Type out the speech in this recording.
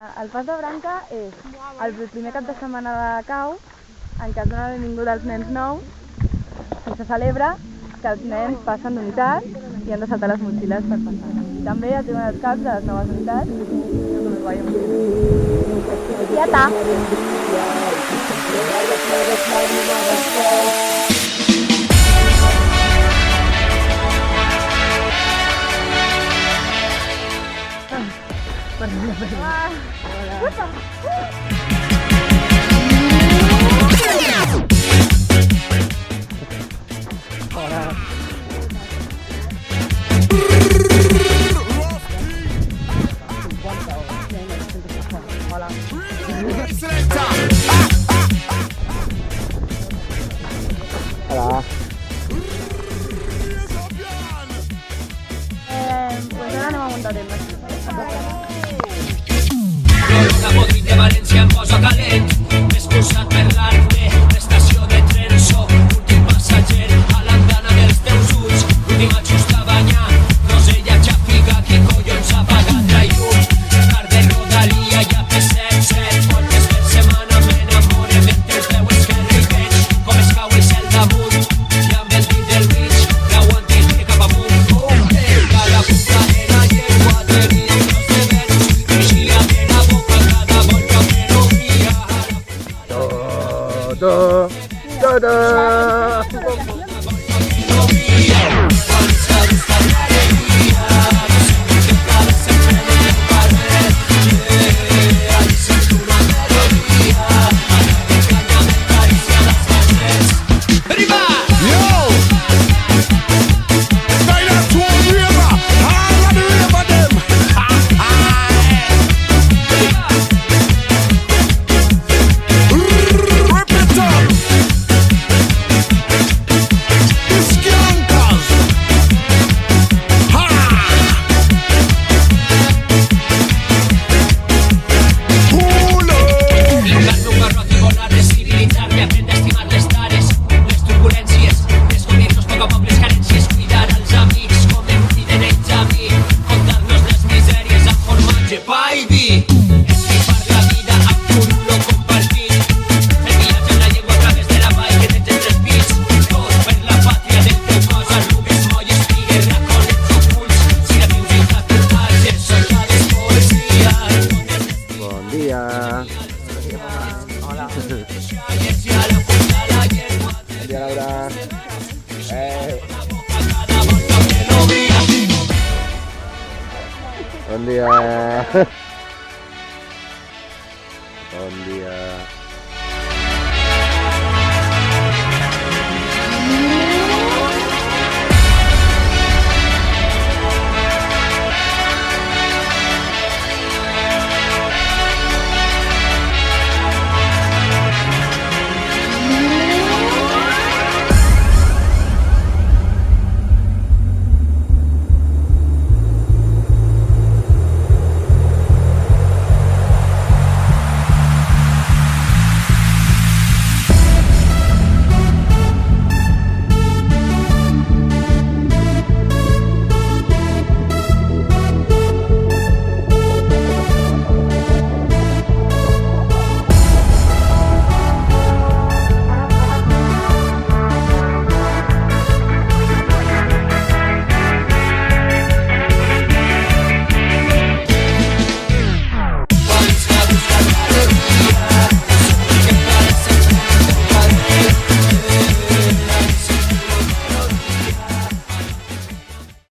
El pas de branca és el primer cap de setmana de cau, en què es dona la benvinguda als nens nous, i se celebra que els nens passen d'unitat i han de saltar les motxilles per passar. I també es diuen els caps de les noves unitats, que us veiem. Ja està! Hola. Pues ara anem a muntar temes. Modric de València em posa calent. Excusat per l'arte, l'estació de tren. Soc l'últim passatger a l'andana dels teus ulls. L'últim ajust a banyar. Rosella ja figa, qui collons ha pagat la llum. Car de Rodalia i a P7, moltes per setmana m'enamore mentre el peu esquerre i veig com es cau el cel damunt. I amb el dit del mig l'aguanti cap amunt. Cada puta era llengua de litros de Venus. Vigilia de la boca cada volta que no mira. Hola. Bon dia, Laura. Bon dia. Bon dia.